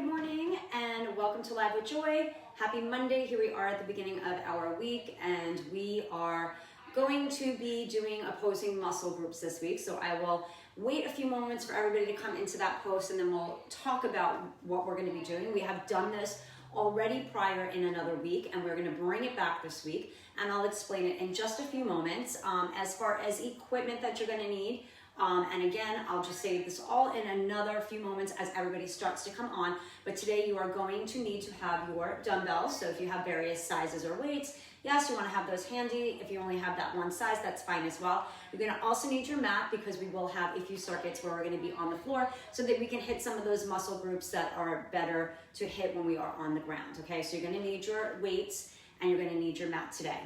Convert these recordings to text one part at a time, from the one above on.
good morning, and welcome to Live with Joy. Happy Monday. Here we are at the beginning of our week, and we are going to be doing opposing muscle groups this week. So I will wait a few moments for everybody to come into that post, and then we'll talk about what we're going to be doing. We have done this already prior in another week, and we're going to bring it back this week, and I'll explain it in just a few moments. As far as equipment that you're going to need, and again, I'll just say this all in another few moments as everybody starts to come on. But today you are going to need to have your dumbbells. So if you have various sizes or weights, yes, you want to have those handy. If you only have that one size, that's fine as well. You're going to also need your mat because we will have a few circuits where we're going to be on the floor so that we can hit some of those muscle groups that are better to hit when we are on the ground. Okay, so you're going to need your weights and you're going to need your mat today.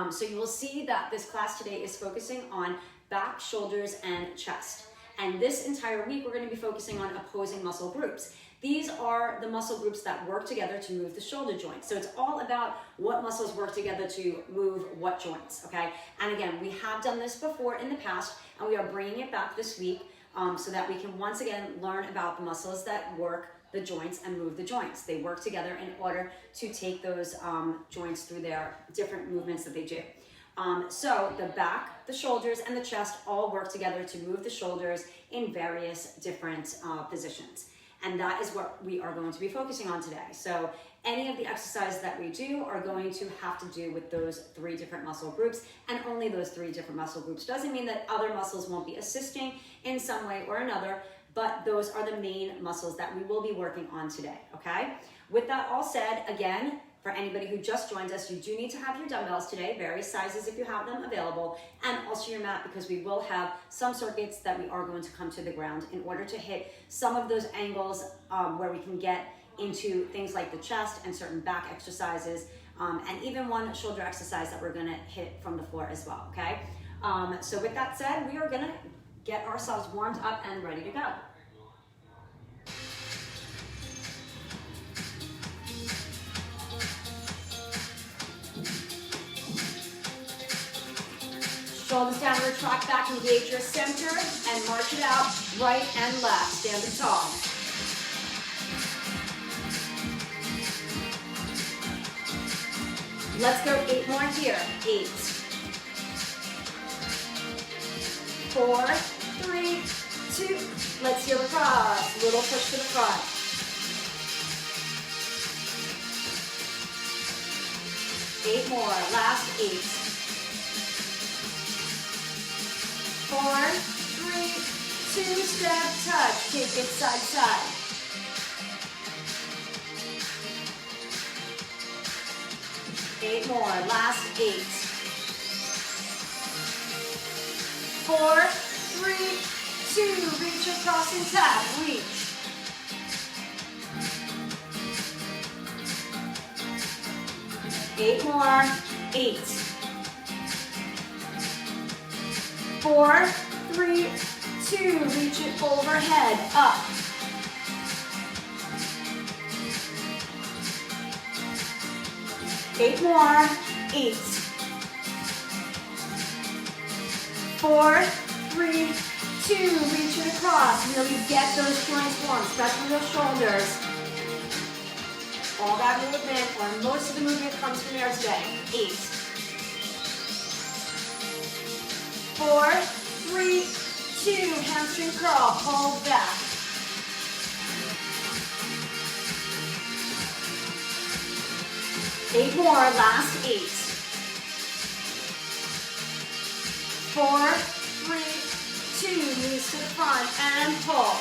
So you will see that this class today is focusing on back, shoulders, and chest. And this entire week, we're going to be focusing on opposing muscle groups. These are the muscle groups that work together to move the shoulder joint. So it's all about what muscles work together to move what joints, okay? And again, we have done this before in the past, and we are bringing it back this week so that we can once again learn about the muscles that work the joints and move the joints. They work together in order to take those joints through their different movements that they do. So the back, the shoulders, and the chest all work together to move the shoulders in various different positions. And that is what we are going to be focusing on today. So any of the exercises that we do are going to have to do with those three different muscle groups, and only those three different muscle groups. Doesn't mean that other muscles won't be assisting in some way or another, but those are the main muscles that we will be working on today, okay? With that all said, again, for anybody who just joined us, you do need to have your dumbbells today, various sizes if you have them available, and also your mat because we will have some circuits that we are going to come to the ground in order to hit some of those angles where we can get into things like the chest and certain back exercises, and even one shoulder exercise that we're gonna hit from the floor as well, okay? So with that said, we are gonna get ourselves warmed up and ready to go. Shoulders down, retract back, engage your center, and march it out right and left, standing tall. Let's go 8 more here. 8, 4, 3, 2. Let's heel across, little push to the front. 8 more, last 8. 4, 3, 2, step, touch, take it side, side. 8 more, last 8. 4, 3, 2, reach across and tap, reach. 8 more, 8. 4, 3, 2, reach it overhead, up. 8 more, 8. 4, 3, 2, reach it across, really get those joints warm, especially those shoulders. All that movement, or most of the movement comes from there today. 8. 4, 3, 2, hamstring curl, hold back. 8 more, last 8. 4, 3, 2, knees to the front and pull.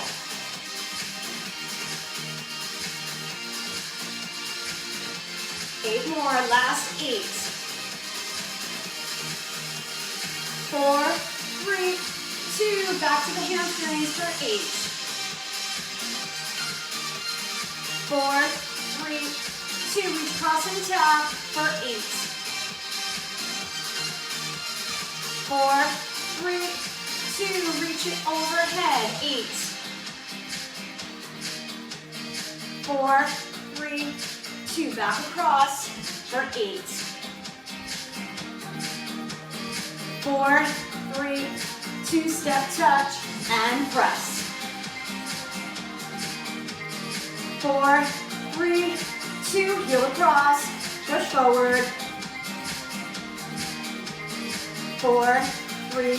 8 more, last 8. 4, 3, 2, back to the hamstrings for 8. 4, 3, 2, reach across and tap for 8. 4, 3, 2, reach it overhead, 8. 4, 3, 2, back across for 8. 4, 3, 2, step touch and press. 4, 3, 2, heel across, push forward. 4, 3,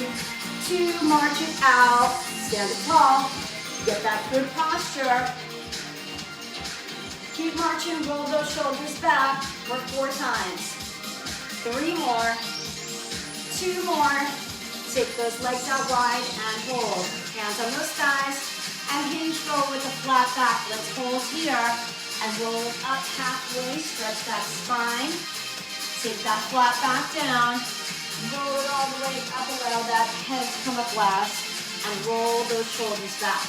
2, march it out, stand up tall, get that good posture. Keep marching, roll those shoulders back for 4 times. 3 more, 2 more. Take those legs out wide and hold. Hands on those thighs and hinge forward with a flat back. Let's hold here and roll it up halfway. Stretch that spine. Take that flat back down. Roll it all the way up, allow that head to come up last, and roll those shoulders back.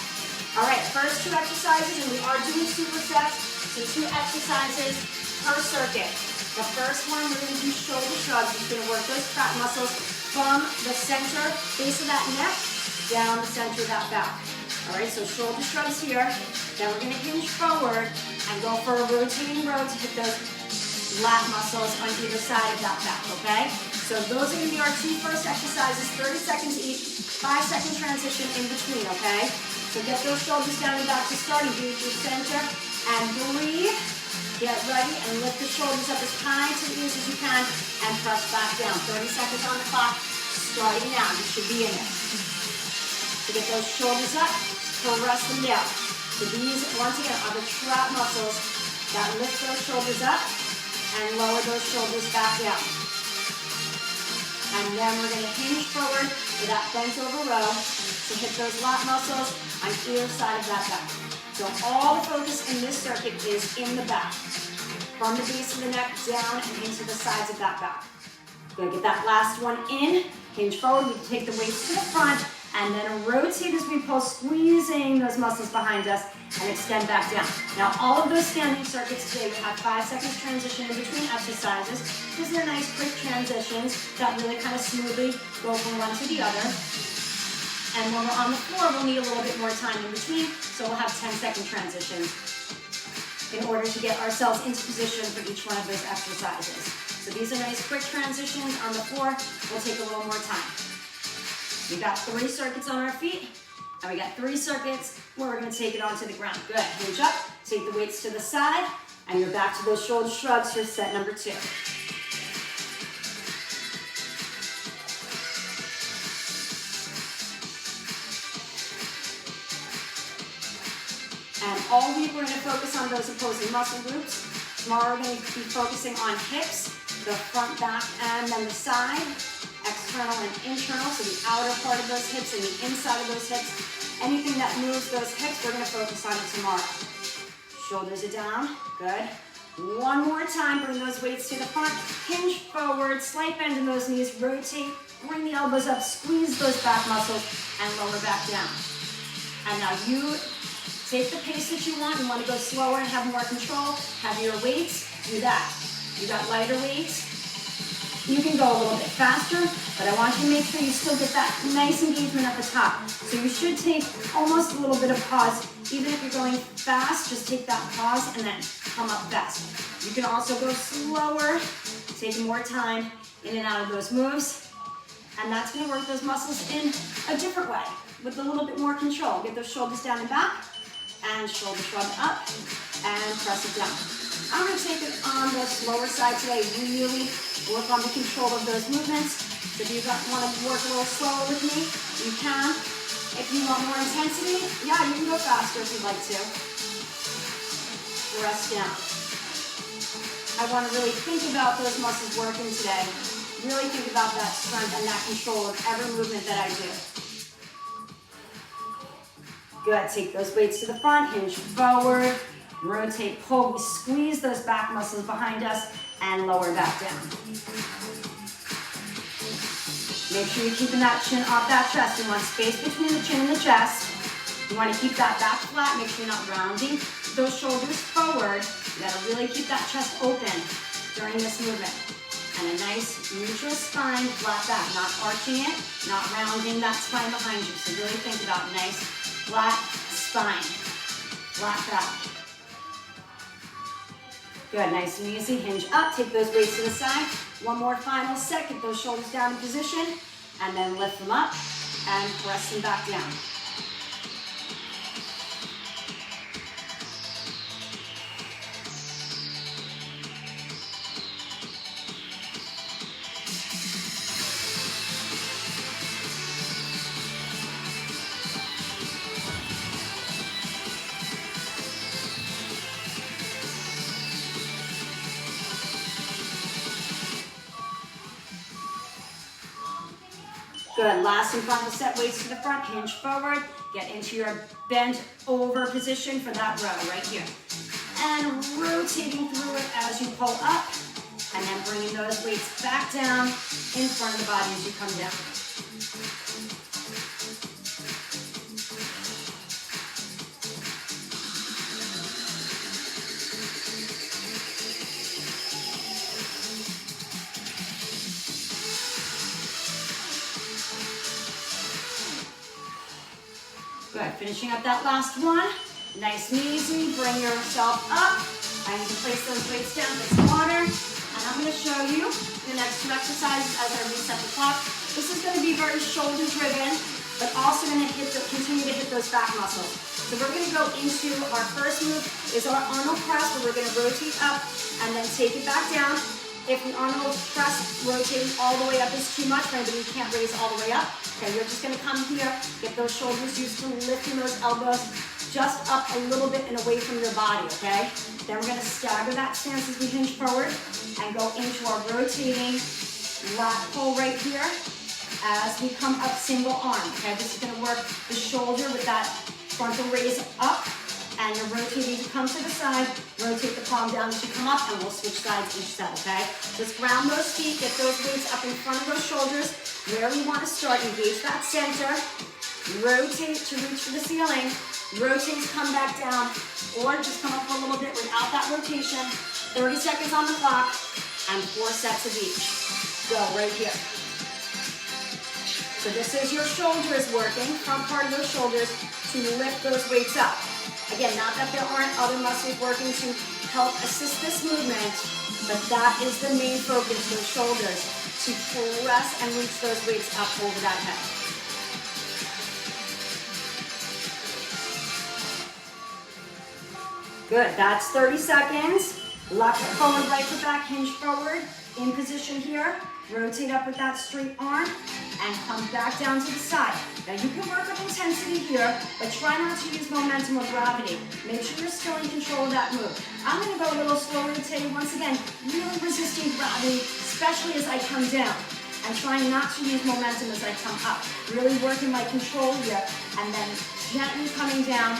All right, first 2 exercises, and we are doing supersets, so 2 exercises per circuit. The first one, we're going to do shoulder shrugs. We're going to work those trap muscles from the center, base of that neck, down the center of that back. All right, so shoulder shrugs here. Then we're going to hinge forward and go for a rotating row to hit those lat muscles on either side of that back, okay? So those are going to be our 2 first exercises, 30 seconds each, 5-second transition in between, okay? So get those shoulders down and back to start, engage your center, and breathe. Get ready and lift the shoulders up as high to the ears as you can, and press back down. 30 seconds on the clock, starting now. You should be in it. So get those shoulders up, press them down. So these, once again, are the trap muscles that lift those shoulders up and lower those shoulders back down. And then we're going to hinge forward with that bent over row to hit those lat muscles on either side of that back. So all the focus in this circuit is in the back. From the base of the neck down and into the sides of that back. Good, get that last one in. Hinge forward, we can take the weights to the front and then rotate as we pull, squeezing those muscles behind us and extend back down. Now all of those standing circuits today, we have 5 seconds transition in between exercises. These are nice quick transitions that really kind of smoothly go from one to the other. And when we're on the floor, we'll need a little bit more time in between, so we'll have 10-second transitions in order to get ourselves into position for each one of those exercises. So these are nice quick transitions on the floor. We'll take a little more time. We got 3 circuits on our feet, and we got 3 circuits where we're going to take it onto the ground. Good. Hinge up, take the weights to the side, and you're back to those shoulder shrugs for set number 2. And all week we're going to focus on those opposing muscle groups. Tomorrow we're going to be focusing on hips, the front, back, and then the side. External and internal, so the outer part of those hips and the inside of those hips. Anything that moves those hips, we're going to focus on it tomorrow. Shoulders are down. Good. One more time, bring those weights to the front. Hinge forward, slight bend in those knees. Rotate, bring the elbows up, squeeze those back muscles, and lower back down. And now you take the pace that you want. You want to go slower and have more control. Have your weights, do that. You got lighter weights. You can go a little bit faster, but I want you to make sure you still get that nice engagement at the top. So you should take almost a little bit of pause. Even if you're going fast, just take that pause and then come up fast. You can also go slower, take more time in and out of those moves. And that's going to work those muscles in a different way with a little bit more control. Get those shoulders down and back, and shoulder shrug up, and press it down. I'm going to take it on the slower side today. Really work on the control of those movements. So if you want to work a little slower with me, you can. If you want more intensity, yeah, you can go faster if you'd like to. Rest down. I want to really think about those muscles working today. Really think about that strength and that control of every movement that I do. Good, take those weights to the front, hinge forward, rotate, pull, we squeeze those back muscles behind us, and lower back down. Make sure you're keeping that chin off that chest. You want space between the chin and the chest. You want to keep that back flat, make sure you're not rounding those shoulders forward. You got to really keep that chest open during this movement. And a nice neutral spine, flat back, not arching it, not rounding that spine behind you. So really think about nice flat spine, flat back. Good, nice and easy, hinge up, take those weights to the side. One more final set, get those shoulders down in position, and then lift them up and press them back down. Good, last and final set, weights to the front, hinge forward, get into your bent over position for that row right here. And rotating through it as you pull up, and then bringing those weights back down in front of the body as you come down. Good, finishing up that last one. Nice and easy, bring yourself up. I need to place those weights down, get some water. And I'm gonna show you the next two exercises as I reset the clock. This is gonna be very shoulder driven, but also gonna continue to hit those back muscles. So we're gonna go into our first move is our Arnold press, where we're gonna rotate up and then take it back down. If the Arnold press rotating all the way up is too much, for anybody who can't raise all the way up, okay, you're just gonna come here, get those shoulders used to lifting those elbows just up a little bit and away from your body, okay? Then we're gonna stagger that stance as we hinge forward and go into our rotating lat pull right here as we come up single arm, okay? This is gonna work the shoulder with that frontal raise up, and you're rotating to come to the side, rotate the palm down as you come up, and we'll switch sides each set, okay? Just ground those feet, get those weights up in front of those shoulders, where we wanna start, engage that center, rotate to reach for the ceiling, rotate to come back down, or just come up a little bit without that rotation. 30 seconds on the clock, and 4 sets of each. Go, right here. So this is your shoulders working, front part of those shoulders, to lift those weights up. Again, not that there aren't other muscles working to help assist this movement, but that is the main focus, those shoulders, to press and reach those weights up over that head. Good, that's 30 seconds. Left foot forward, right foot back, hinge forward, in position here. Rotate up with that straight arm and come back down to the side. Now you can work with intensity here, but try not to use momentum or gravity. Make sure you're still in control of that move. I'm gonna go a little slower today. Once again, really resisting gravity, especially as I come down. And trying not to use momentum as I come up. Really working my control here, and then gently coming down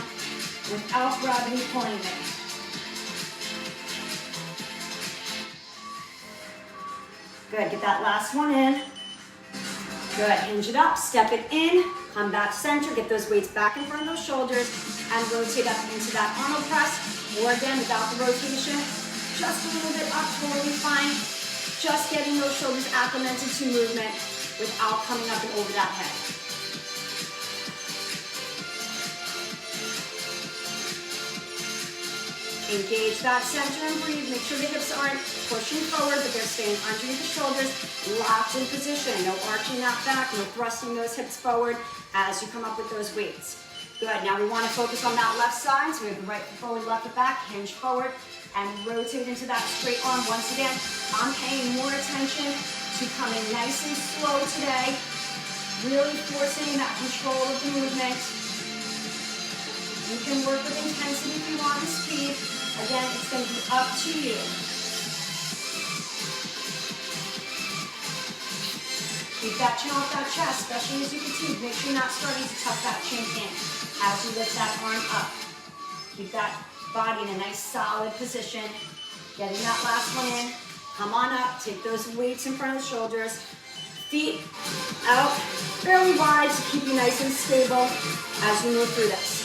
without gravity pulling me. Good, get that last one in. Good, hinge it up, step it in, come back center, get those weights back in front of those shoulders, and rotate up into that Arnold press, or again, without the rotation, just a little bit up, totally fine. Just getting those shoulders acclimated to movement without coming up and over that head. Engage that center and breathe. Make sure the hips aren't pushing forward, but they're staying underneath the shoulders, locked in position. No arching that back, no thrusting those hips forward as you come up with those weights. Good, now we want to focus on that left side. So we have the right foot forward, left foot back, hinge forward, and rotate into that straight arm. Once again, I'm paying more attention to coming nice and slow today, really forcing that control of the movement. You can work with intensity if you want and speed. Again, it's going to be up to you. Keep that chin off that chest, especially as you fatigue. Make sure you're not starting to tuck that chin in as you lift that arm up. Keep that body in a nice solid position. Getting that last one in. Come on up, take those weights in front of the shoulders. Feet out fairly wide to keep you nice and stable as you move through this.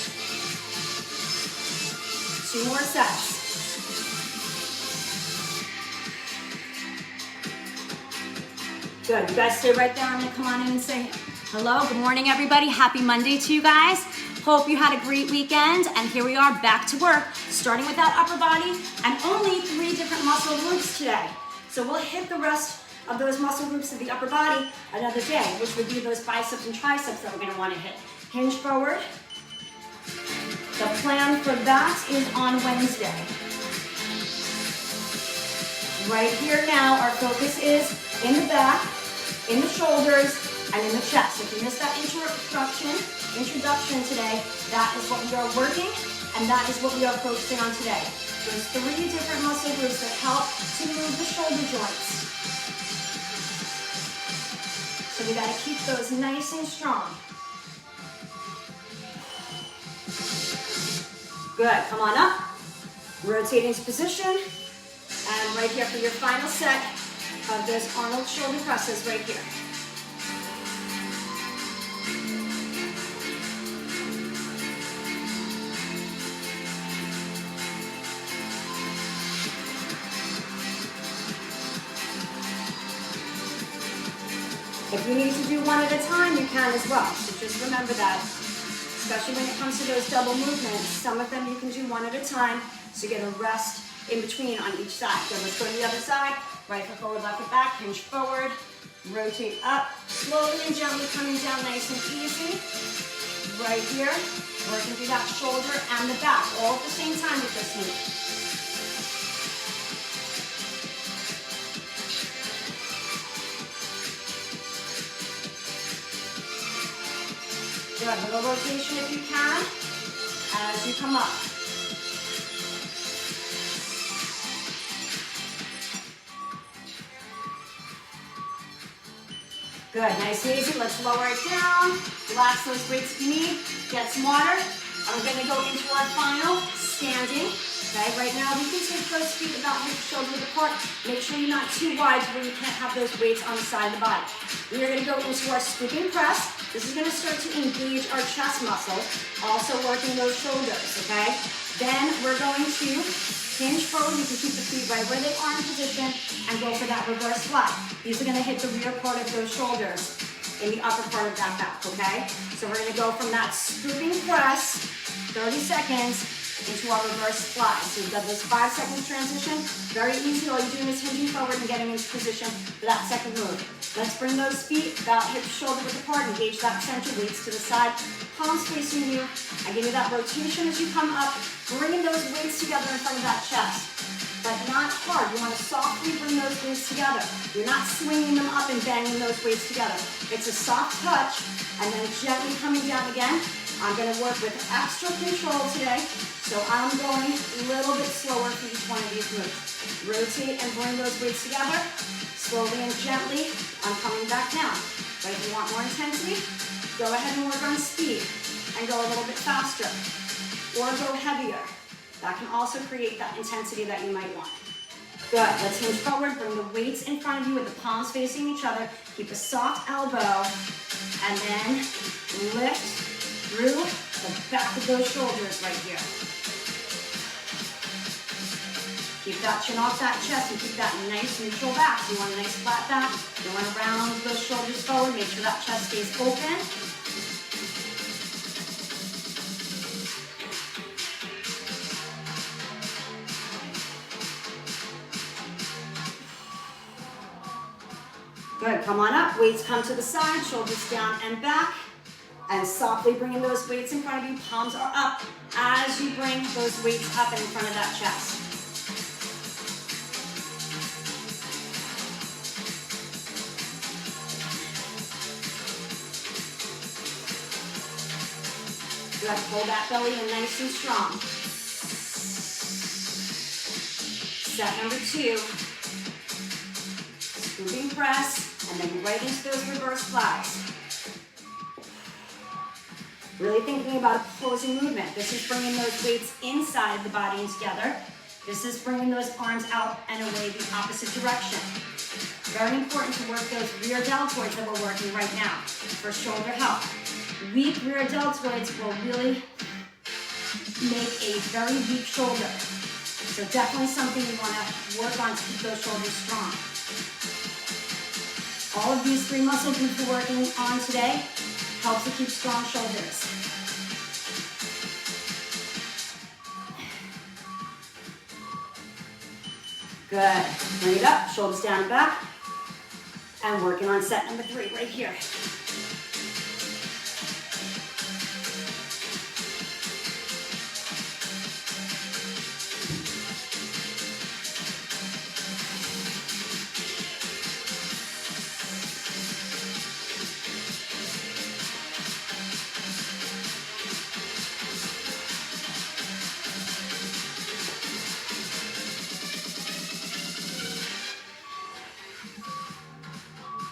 2 more sets. Good, you guys stay right there. I'm gonna come on in and say hello. Good morning, everybody. Happy Monday to you guys. Hope you had a great weekend, and here we are back to work, starting with that upper body, and only 3 different muscle groups today. So we'll hit the rest of those muscle groups of the upper body another day, which would be those biceps and triceps that we're gonna wanna hit. Hinge forward. The plan for that is on Wednesday. Right here now, our focus is in the back, in the shoulders, and in the chest. If you missed that introduction today, that is what we are working, and that is what we are focusing on today. There's 3 different muscle groups that help to move the shoulder joints. So You gotta keep those nice and strong. Good, come on up. Rotate into position. And right here for your final set of those Arnold shoulder presses right here. If you need to do one at a time, you can as well. So just remember that, especially when it comes to those double movements, some of them you can do one at a time, so you get a rest in between on each side. So let's go to the other side. Right foot forward, left foot back, hinge forward, rotate up, slowly and gently coming down nice and easy. Right here, working through that shoulder and the back, all at the same time with this move. Good, little rotation if you can, as you come up. Good, nice and easy. Let's lower it down. Relax those weights if you need. Get some water. And we're gonna go into our final standing. Okay, right now we can take those feet about hip shoulder width apart. Make sure you're not too wide to where you can't have those weights on the side of the body. We are gonna go into our scooping press. This is gonna start to engage our chest muscles, also working those shoulders, okay? Then we're going to hinge forward. You can keep the feet right where they are in position and go for that reverse fly. These are gonna hit the rear part of those shoulders in the upper part of that back, okay? So we're gonna go from that scooping press, 30 seconds, into our reverse fly. So you've got this 5 seconds transition. Very easy. All you're doing is hinging forward and getting into position for that second move. Let's bring those feet about hip shoulder width apart. Engage that center, weights to the side, palms facing you. I give you that rotation as you come up, bringing those weights together in front of that chest. But not hard. You want to softly bring those weights together. You're not swinging them up and banging those weights together. It's a soft touch, and then gently coming down again. I'm going to work with extra control today, so I'm going a little bit slower for each one of these moves. Rotate and bring those weights together. Slowly and gently, I'm coming back down. But if you want more intensity, go ahead and work on speed and go a little bit faster, or go heavier. That can also create that intensity that you might want. Good, let's hinge forward, bring the weights in front of you with the palms facing each other. Keep a soft elbow, and then lift through the back of those shoulders right here. Keep that chin off that chest and keep that nice neutral back. So you want a nice flat back. You want to round those shoulders forward. Make sure that chest stays open. Good, come on up. Weights come to the side, shoulders down and back. And softly bringing those weights in front of you. Palms are up as you bring those weights up in front of that chest. Good, pull that belly in nice and strong. Set number 2. Scooping press, and then right into those reverse flies. Really thinking about opposing movement. This is bringing those weights inside of the body and together. This is bringing those arms out and away the opposite direction. Very important to work those rear deltoids that we're working right now for shoulder health. Weak rear deltoids will really make a very weak shoulder. So definitely something you want to work on to keep those shoulders strong. All of these 3 muscle groups we're working on today helps to keep strong shoulders. Good. Bring it up, shoulders down and back. And working on set number 3 right here.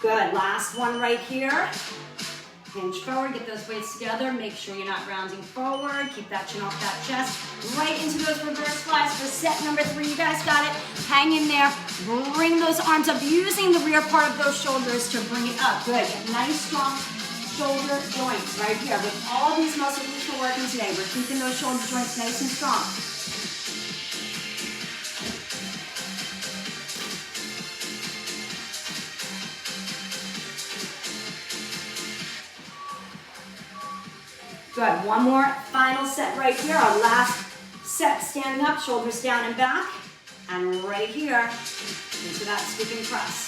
Good, last one right here. Hinge forward, get those weights together. Make sure you're not rounding forward. Keep that chin off that chest. Right into those reverse flies for set number 3. You guys got it. Hang in there. Bring those arms up, using the rear part of those shoulders to bring it up. Good, get nice strong shoulder joints right here. With all these muscle groups we're working today, we're keeping those shoulder joints nice and strong. Good, one more final set right here. Our last set, standing up, shoulders down and back. And right here, into that scooping press.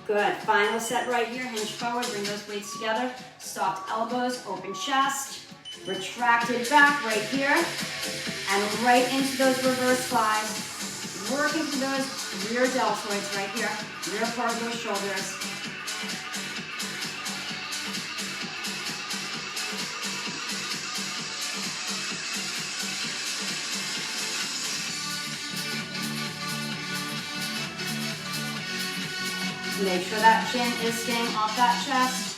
Good, final set right here, hinge forward, bring those weights together, soft elbows, open chest, retracted back right here, and right into those reverse flies, working through those rear deltoids right here, rear part of those shoulders. Make sure that chin is staying off that chest.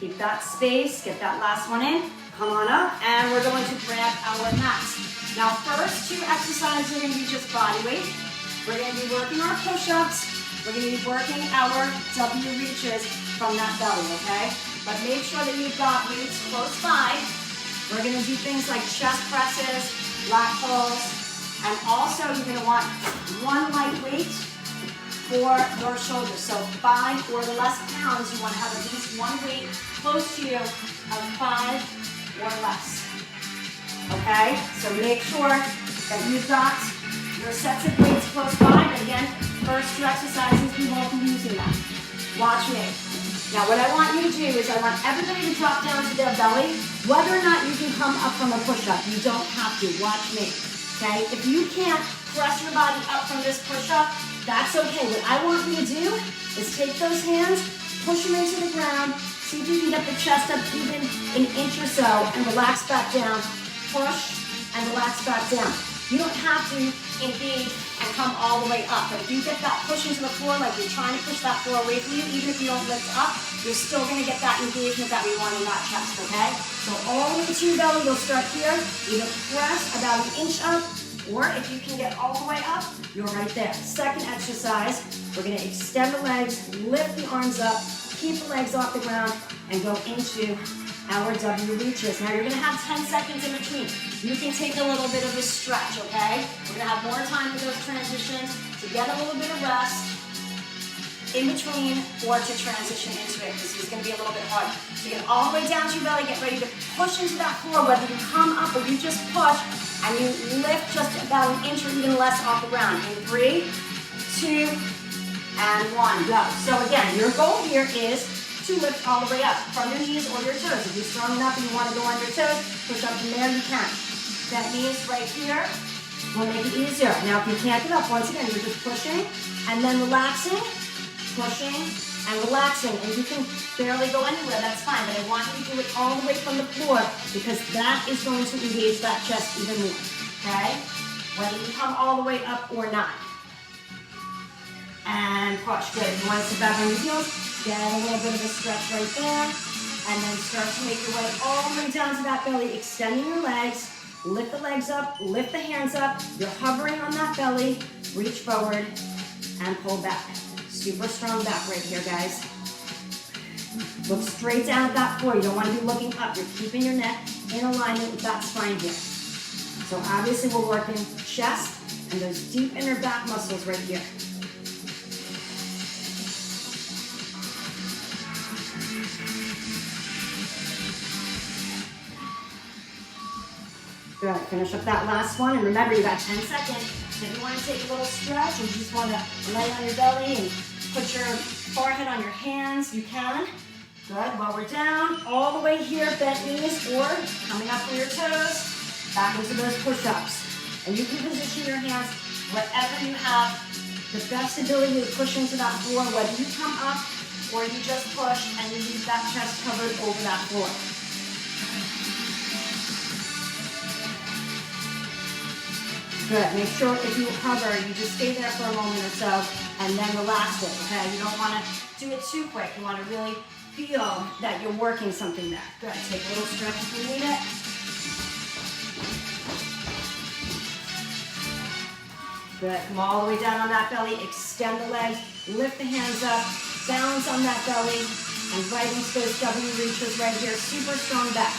Keep that space, get that last one in. Come on up, and we're going to grab our mats. Now, first 2 exercises are going to be just body weight. We're going to be working our push-ups. We're going to be working our W reaches from that belly, okay? But make sure that you've got weights close by. We're going to do things like chest presses, lat pulls, and also you're going to want 1 light weight for your shoulders. So 5 or less pounds, you want to have at least 1 weight close to you of 5 or less. Okay? So make sure that you've got your sets of weights close by. But again, first 2 exercises, we won't be using them. Watch me. Now what I want you to do is I want everybody to drop down to their belly. Whether or not you can come up from a push-up, you don't have to. Watch me. Okay? If you can't press your body up from this push-up, that's okay. What I want you to do is take those hands, push them into the ground, see if you can get the chest up even an inch or so, and relax back down. Push and relax back down. You don't have to engage and come all the way up. But if you get that push into the floor, like you're trying to push that floor away from you, even if you don't lift up, you're still going to get that engagement that we want in that chest, okay? So all the way to your belly, you'll start here. Either press about an inch up, or if you can get all the way up, you're right there. Second exercise, we're going to extend the legs, lift the arms up, keep the legs off the ground, and go into our W reaches. Now you're going to have 10 seconds in between. You can take a little bit of a stretch, okay? We're going to have more time with those transitions to get a little bit of rest in between or to transition into it, because it's going to be a little bit hard. So get all the way down to your belly, get ready to push into that floor, whether you come up or you just push, and you lift just about an inch or even less off the ground. In 3, 2, and 1, go. So again, your goal here is to lift all the way up from your knees or your toes. If you're strong enough and you want to go on your toes, push up from there, you can. That means right here will make it easier. Now if you can't get up, once again, you're just pushing and then relaxing, pushing and relaxing. And you can barely go anywhere, that's fine. But I want you to do it all the way from the floor, because that is going to engage that chest even more, okay? Whether you come all the way up or not. And push, good. You want to sit back on your heels, get a little bit of a stretch right there, and then start to make your way all the way down to that belly, extending your legs, lift the legs up, lift the hands up, you're hovering on that belly, reach forward, and pull back. Super strong back right here, guys. Look straight down at that floor. You don't want to be looking up. You're keeping your neck in alignment with that spine here. So obviously we're working chest and those deep inner back muscles right here. Good, finish up that last one, and remember you got 10 seconds. If you want to take a little stretch, or you just want to lay on your belly and put your forehead on your hands, you can. Good, while we're down, all the way here, bent knees, or coming up from your toes, back into those push-ups. And you can position your hands wherever you have the best ability to push into that floor, whether you come up or you just push and you leave that chest covered over that floor. Good, make sure if you hover, you just stay there for a moment or so and then relax it, okay? You don't wanna do it too quick. You wanna really feel that you're working something there. Good, take a little stretch if you need it. Good, come all the way down on that belly, extend the legs, lift the hands up, balance on that belly, and right into those W reaches right here, super strong back.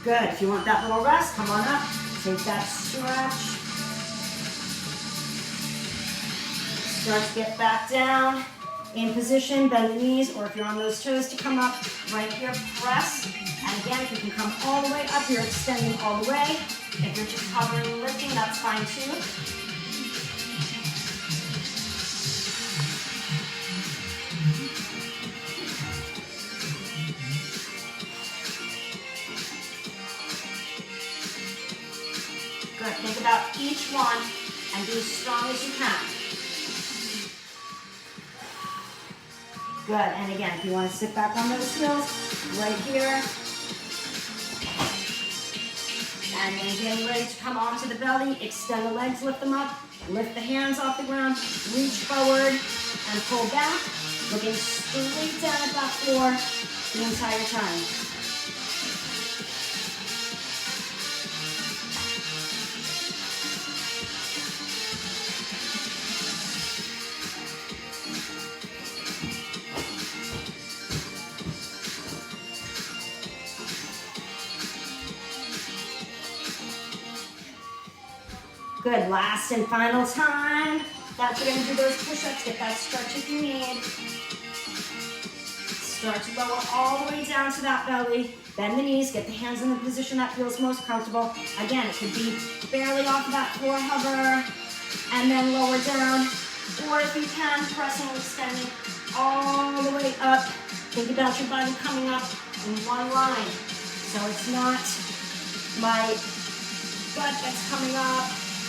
Good, if you want that little rest, come on up, take that stretch. Start to get back down, in position, bend the knees, or if you're on those toes to come up, right here, press. And again, if you can come all the way up, you're extending all the way. If you're just hovering and lifting, that's fine too. Good, think about each one and be as strong as you can. Good, and again, if you want to sit back on those heels, right here. And then getting ready to come onto the belly, extend the legs, lift them up, lift the hands off the ground, reach forward and pull back, looking straight down at that floor the entire time. Good, last and final time. That's you're gonna do those push-ups, get that stretch if you need. Start to lower all the way down to that belly. Bend the knees, get the hands in the position that feels most comfortable. Again, it could be barely off of that floor hover, and then lower down. Or if you can, pressing and extending all the way up. Think about your body coming up in one line. So it's not my butt that's coming up,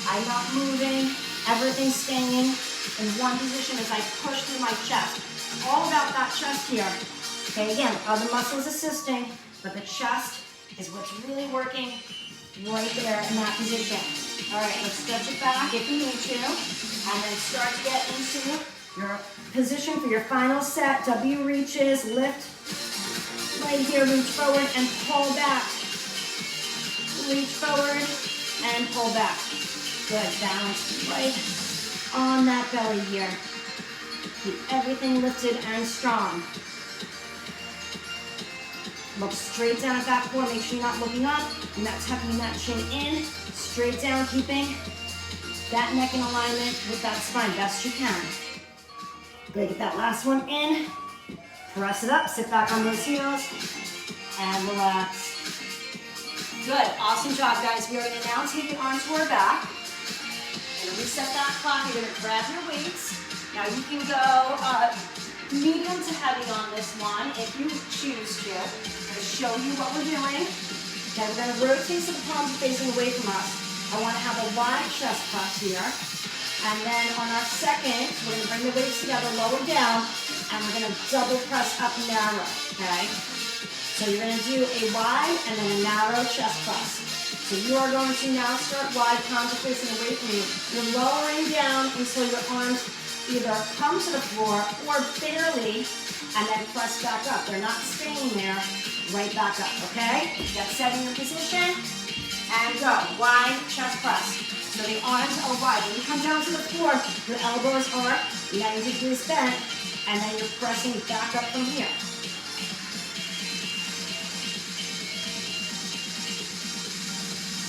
I'm not moving, everything's staying in one position as I push through my chest. All about that chest here. Okay, again, other muscles assisting, but the chest is what's really working right there in that position. All right, let's stretch it back if you need to, and then start to get into your position for your final set. W reaches, lift, right here, reach forward and pull back. Reach forward and pull back. Good, balance right on that belly here. Keep everything lifted and strong. Look straight down at that floor, make sure you're not looking up, you're not tucking that chin in, straight down, keeping that neck in alignment with that spine, best you can. Good, get that last one in, press it up, sit back on those heels, and relax. Good, awesome job guys. We are gonna now take it onto our back. We're gonna reset that clock, you're gonna grab your weights. Now you can go medium to heavy on this one if you choose to. I'm gonna show you what we're doing. Then we're gonna rotate so the palms are facing away from us. I wanna have a wide chest press here. And then on our second, we're gonna bring the weights together, lower down, and we're gonna double press up narrow, okay? So you're gonna do a wide and then a narrow chest press. So you are going to now start wide, palms are facing away from you. You're lowering down until your arms either come to the floor or barely, and then press back up. They're not staying there, right back up, okay? Get set in your position, and go. Wide chest press. So the arms are wide. When you come down to the floor, your elbows are 90 degrees bent, and then you're pressing back up from here.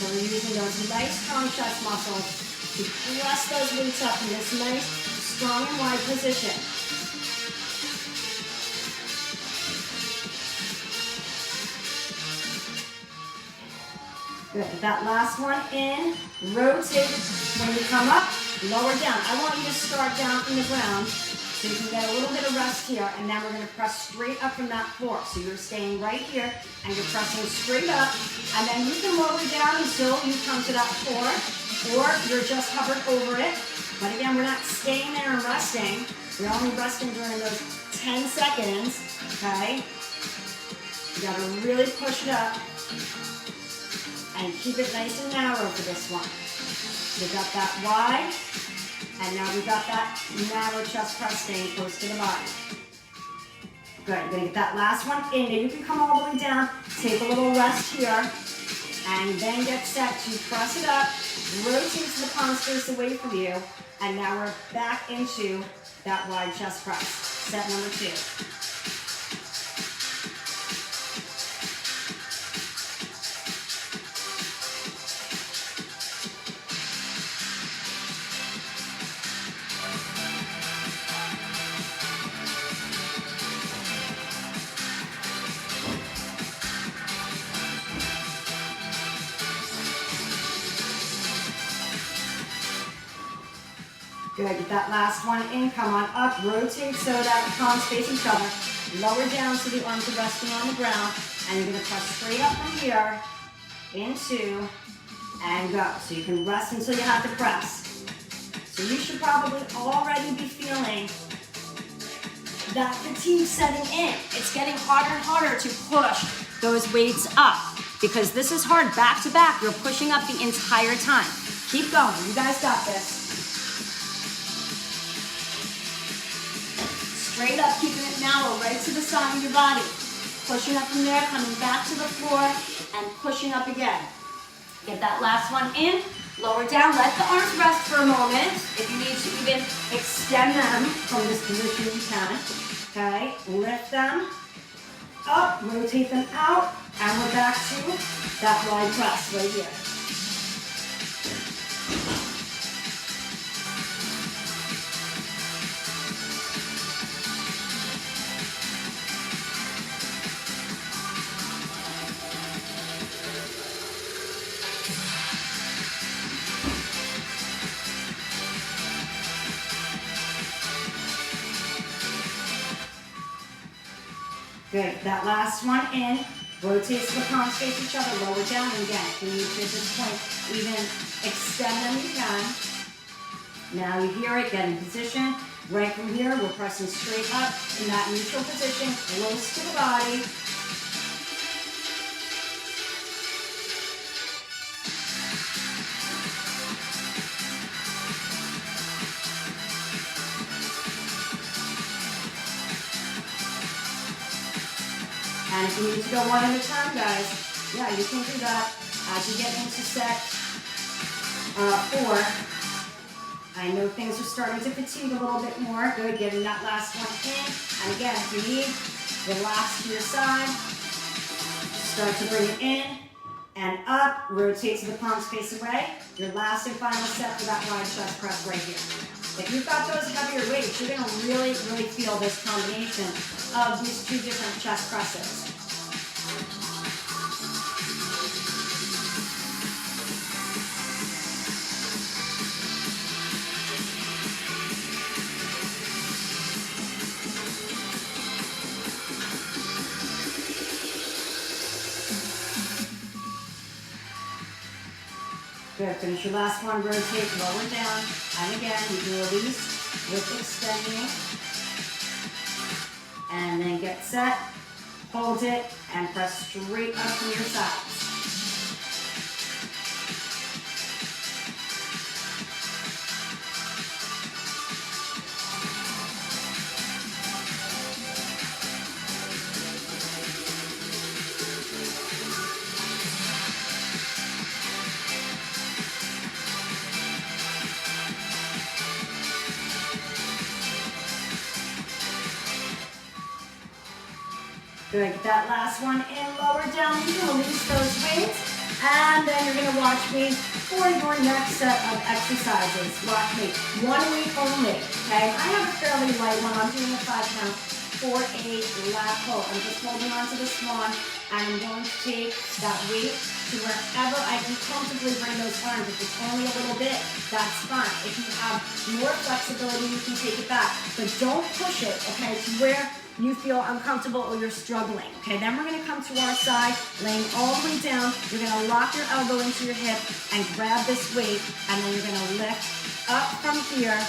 So we're using those nice strong chest muscles to to press those glutes up in this nice, strong and wide position. Good. That last one in. Rotate. When you come up, lower down. I want you to start down from the ground so you can get a little bit of rest here, and then we're going to press straight up from that floor. So you're staying right here, and you're pressing straight up, and then you can lower down until you come to that floor, or you're just hovered over it. But again, we're not staying there and resting. We're only resting during those 10 seconds, okay? You got to really push it up. And keep it nice and narrow for this one. We got that wide, and now we got that narrow chest press staying close to the body. Good, you're gonna get that last one in. Now you can come all the way down, take a little rest here, and then get set to press it up, rotate to the palm space away from you, and now we're back into that wide chest press. Set number 2. Good, get that last one in, come on up, rotate so that the palms face each other, lower down so the arms are resting on the ground, and you're gonna press straight up from here, into, and go. So you can rest until you have to press. So you should probably already be feeling that fatigue setting in. It's getting harder and harder to push those weights up, because this is hard, back to back, you're pushing up the entire time. Keep going, you guys got this. Straight up, keeping it narrow, right to the side of your body. Pushing up from there, coming back to the floor, and pushing up again. Get that last one in, lower down, let the arms rest for a moment. If you need to even extend them from this position, you can. Okay, lift them up, rotate them out, and we're back to that wide press right here. Good, that last one in, rotate so the palms face each other, lower down, and again, if you need to at this point even extend them, you can. Now you hear it, get in position. Right from here, we're pressing straight up in that neutral position, close to the body. And if you need to go one at a time, guys, yeah, you can do that as you get into set 4. I know things are starting to fatigue a little bit more. Good, getting that last one in. And again, if you need, relax to your side. Start to bring it in and up. Rotate to the palms face away. Your last and final set for that wide chest press right here. If you've got those heavier weights, you're going to really, really feel this combination of these 2 different chest presses. Good, finish your last one, rotate, lower down, and again, you do release with extending, and then get set, hold it, and press straight up from your sides. Good, get that last one in, lower down, you can release those weights, And then you're gonna watch me for your next set of exercises. Watch me, 1 week only, okay? I have a fairly light one. I'm doing a 5 count for a lat pull. I'm just holding onto the swan, and I'm going to take that weight to wherever I can comfortably bring those arms. If it's only a little bit, that's fine. If you have more flexibility, you can take it back. But don't push it, okay, to where you feel uncomfortable or you're struggling. Okay, then we're gonna come to our side, laying all the way down. You're gonna lock your elbow into your hip and grab this weight, and then you're gonna lift up from here,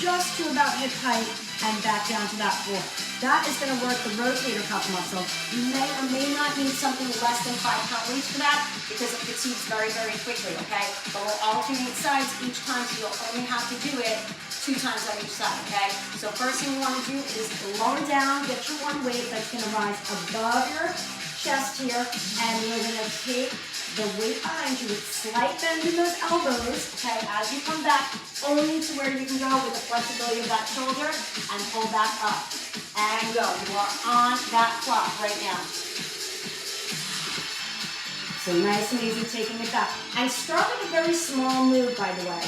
just to about hip height, and back down to that floor. That is gonna work the rotator cuff muscle. You may or may not need something less than 5 count weights for that, because it fatigues very, very quickly, okay? But we'll alternate sides each time, so you'll only have to do it 2 times on each side, okay? So first thing you want to do is lower down, get your one weight that's going to rise above your chest here, and you're going to take the weight behind you with slight bend in those elbows, okay, as you come back, only to where you can go with the flexibility of that shoulder, and pull back up, and go. You are on that clock right now. So nice and easy, taking it back. And start with a very small move, by the way.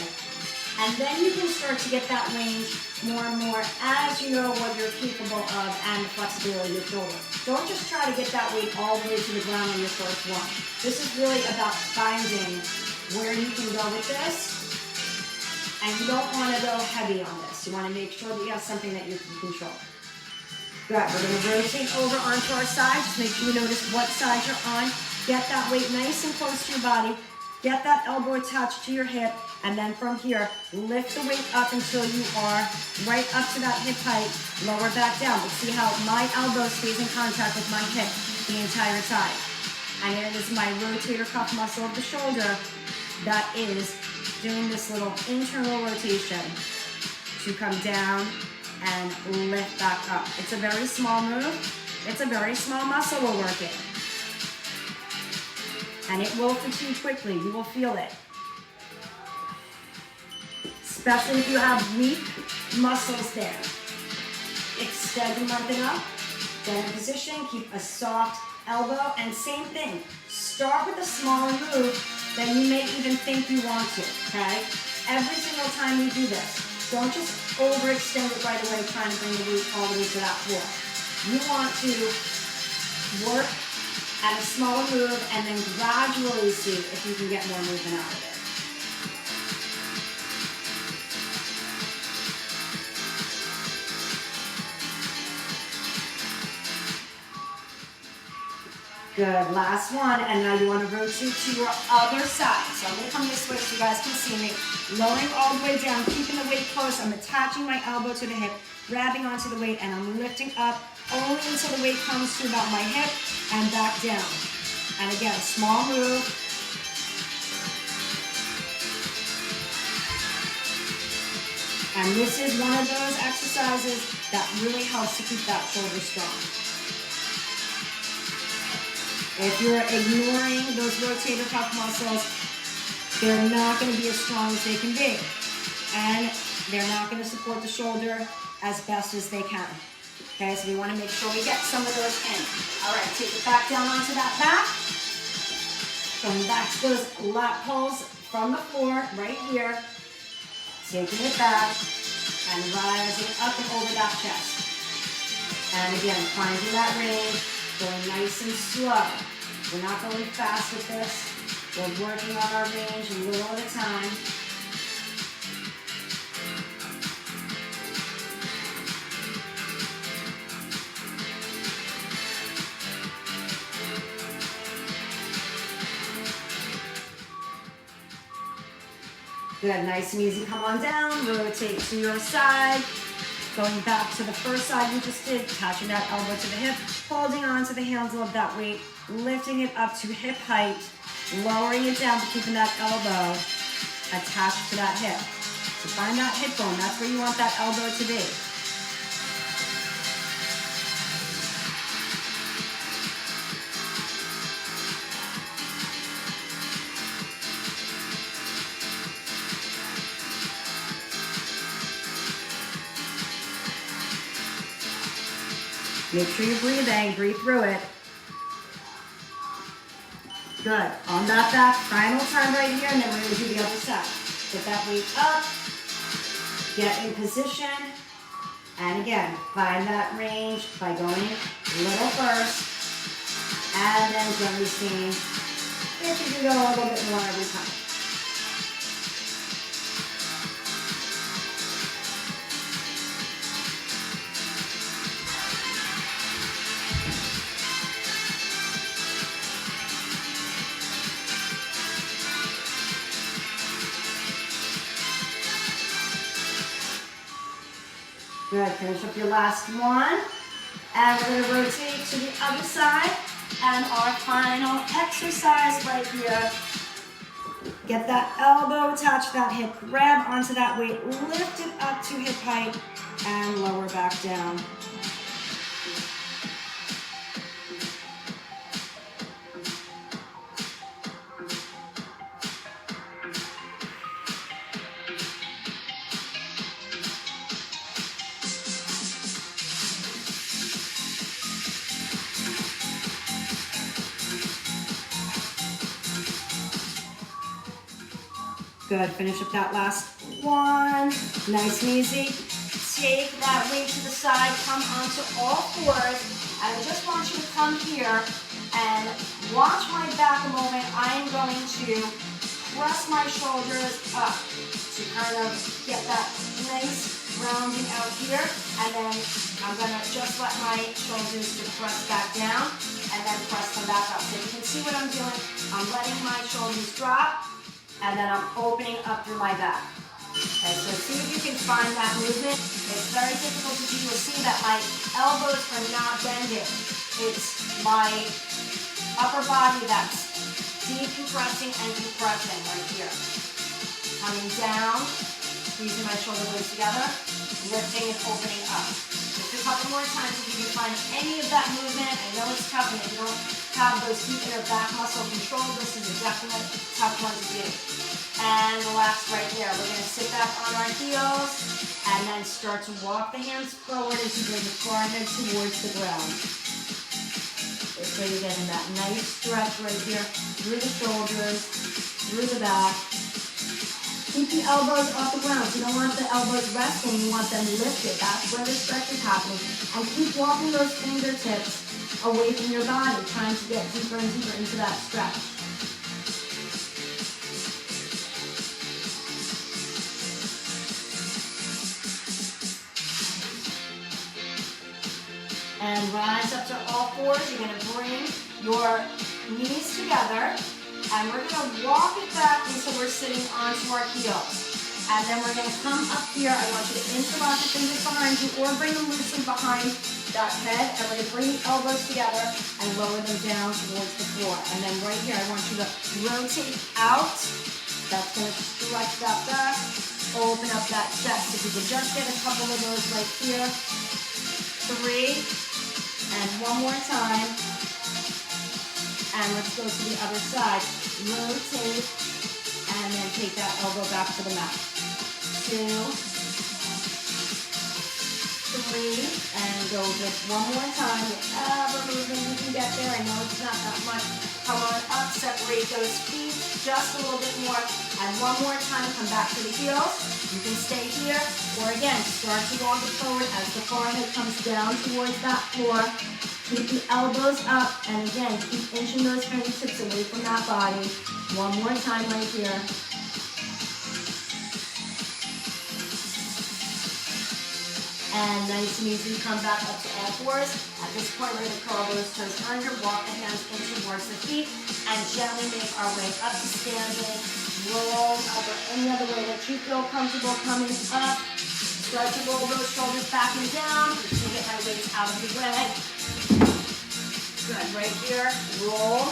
And then you can start to get that range more and more as you know what you're capable of and the flexibility of your shoulder. Don't just try to get that weight all the way to the ground on your first one. This is really about finding where you can go with this. And you don't want to go heavy on this. You want to make sure that you have something that you can control. Good. We're going to rotate over onto our side. Just make sure you notice what side you're on. Get that weight nice and close to your body. Get that elbow attached to your hip, and then from here, lift the weight up until you are right up to that hip height, lower back down. But see how my elbow stays in contact with my hip the entire time. And it is my rotator cuff muscle of the shoulder that is doing this little internal rotation to come down and lift back up. It's a very small move. It's a very small muscle we're working. And it will fatigue quickly. You will feel it. Especially if you have weak muscles there. Extend and lengthen up. Get in position. Keep a soft elbow. And same thing. Start with a smaller move than you may even think you want to. Okay? Every single time you do this, don't just overextend it right away trying to bring the weight all the way to that floor. You want to work at a smaller move, and then gradually see if you can get more movement out of it. Good, last one, and now you want to rotate to your other side. So I'm going to come this way so you guys can see me. Lowering all the way down, keeping the weight close. I'm attaching my elbow to the hip, grabbing onto the weight, and I'm lifting up only until the weight comes to about my hip and back down. And again, small move. And this is one of those exercises that really helps to keep that shoulder strong. If you're ignoring those rotator cuff muscles, they're not going to be as strong as they can be. And they're not going to support the shoulder as best as they can. Okay, so we want to make sure we get some of those in. All right, take it back down onto that back. Going back to those lat pulls from the floor, right here. Taking it back and rising up and over that chest. And again, finding that range, going nice and slow. We're not going fast with this. We're working on our range a little at a time. Good, nice and easy. Come on down, rotate to your side. Going back to the first side we just did, attaching that elbow to the hip, holding on to the handle of that weight, lifting it up to hip height, lowering it down, but keeping that elbow attached to that hip. So find that hip bone, that's where you want that elbow to be. Make sure you're breathing, breathe through it. Good. On that back, final time right here, and then we're gonna do the other side. Get that weight up, get in position, and again, find that range by going little first, and then gently seeing if you can go a little bit more every time. Good, finish up your last one. And we're gonna rotate to the other side. And our final exercise right here. Get that elbow, touch that hip, grab onto that weight, lift it up to hip height, and lower back down. Good, finish up that last one. Nice and easy. Take that weight to the side, come onto all fours. And I just want you to come here and watch my back a moment. I am going to press my shoulders up to kind of get that nice rounding out here. And then I'm gonna just let my shoulders depress back down and then press them back up. So you can see what I'm doing. I'm letting my shoulders drop. And then I'm opening up through my back. Okay, so see if you can find that movement. It's very difficult to do. You'll see that my elbows are not bending. It's my upper body that's decompressing and compressing right here. Coming down, squeezing my shoulder blades together, lifting and opening up. Just a couple more times if you can find any of that movement. I know it's tough, and if you don't have those deep inner back muscle control, this is a definite tough one to do. And relax right there. We're going to sit back on our heels and then start to walk the hands forward as you bring the forehead towards the ground. This way you're getting that nice stretch right here through the shoulders, through the back. Keep the elbows off the ground. You don't want the elbows resting. You want them lifted. That's where the stretch is happening. And keep walking those fingertips away from your body, trying to get deeper and deeper into that stretch. And rise up to all fours. You're going to bring your knees together. And we're going to walk it back until we're sitting onto our heels. And then we're going to come up here. I want you to interlock the fingers behind you or bring them loosely behind that head. And we're going to bring the elbows together and lower them down towards the floor. And then right here, I want you to rotate out. That's going to stretch that back. Open up that chest. If you could just get a couple of those right here. 3. And one more time. And let's go to the other side. Rotate. And then take that elbow back to the mat. 2. 3. And go just one more time. Whatever movement you can get there. I know it's not that much. Come on up. Separate those feet just a little bit more. And one more time. Come back to the heels. You can stay here. Or again, start to walk it forward as the forehead comes down towards that floor. Keep the elbows up, and again, keep inching those fingertips away from that body. One more time right here. And nice and easy, come back up to all fours. At this point, we're going to curl those toes under, walk the hands in towards the feet, and gently make our way up to standing. Roll over any other way that you feel comfortable coming up. Start to roll those shoulders back and down. Just to get my weight out of the way. Good, right here, roll.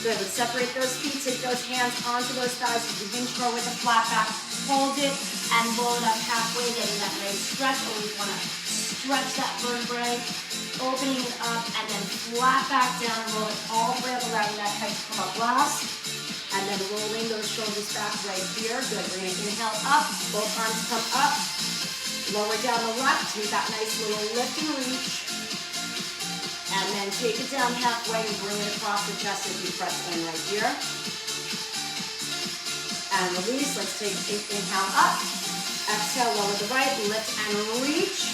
Good, let's separate those feet, take those hands onto those thighs. You can hinge forward with a flat back. Hold it and roll it up halfway, getting that nice stretch. Always want to stretch that vertebrae, opening it up, and then flat back down, roll it all the way up, allowing that head to come up last. And then rolling those shoulders back right here. Good, we're going to inhale up, both arms come up. Lower down the left, take that nice little lift and reach. And then take it down halfway and bring it across the chest as you press in right here. And release. Let's take an inhale up. Exhale, lower the right, lift and reach.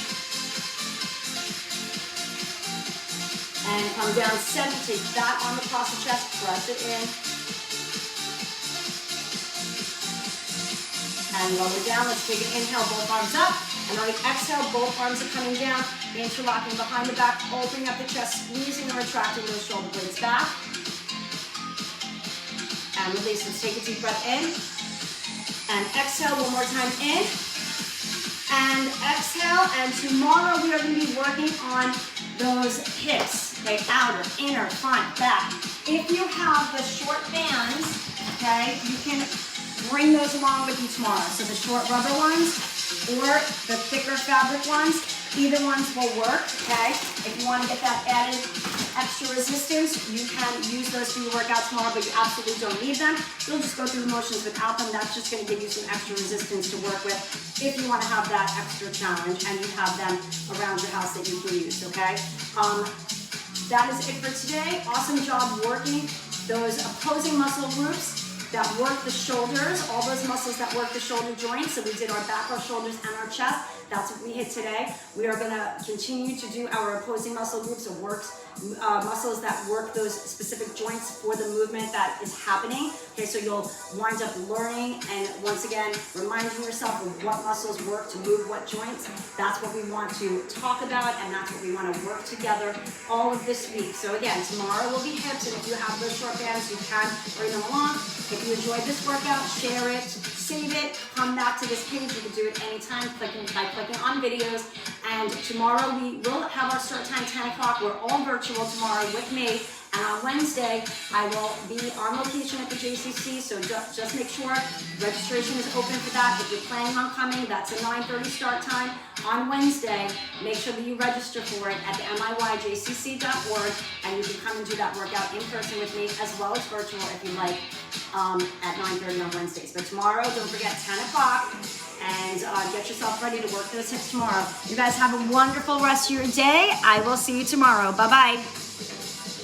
And come down, center, take that arm across the chest, press it in. And lower down, let's take an inhale, both arms up. And on the exhale, both arms are coming down, interlocking behind the back, opening up the chest, squeezing and retracting those shoulder blades back. And release, let's take a deep breath in. And exhale, one more time in. And exhale, and tomorrow we are going to be working on those hips, okay, outer, inner, front, back. If you have the short bands, okay, you can bring those along with you tomorrow. So the short rubber ones or the thicker fabric ones, either ones will work, okay? If you want to get that added extra resistance, you can use those for your workout tomorrow, but you absolutely don't need them. You'll just go through the motions without them. That's just going to give you some extra resistance to work with if you want to have that extra challenge and you have them around your house that you can use, okay? That is it for today. Awesome job working those opposing muscle groups that work the shoulders, all those muscles that work the shoulder joints. So we did our back, our shoulders, and our chest. That's what we hit today. We are gonna continue to do our opposing muscle groups of muscles that work those specific joints for the movement that is happening. Okay, so you'll wind up learning and once again, reminding yourself of what muscles work to move what joints. That's what we want to talk about and that's what we want to work together all of this week. So again, tomorrow will be hips, and if you have those short bands, you can bring them along. If you enjoyed this workout, share it, save it, come back to this page. You can do it anytime by clicking on videos. And tomorrow we will have our start time 10 o'clock. We're all virtual tomorrow with me. And on Wednesday, I will be on location at the JCC, so just make sure registration is open for that. If you're planning on coming, that's a 9:30 start time. On Wednesday, make sure that you register for it at the MIYJCC.org, and you can come and do that workout in person with me, as well as virtual if you like, at 9:30 on Wednesdays. But tomorrow, don't forget 10 o'clock, and get yourself ready to work those hips tomorrow. You guys have a wonderful rest of your day. I will see you tomorrow. Bye-bye.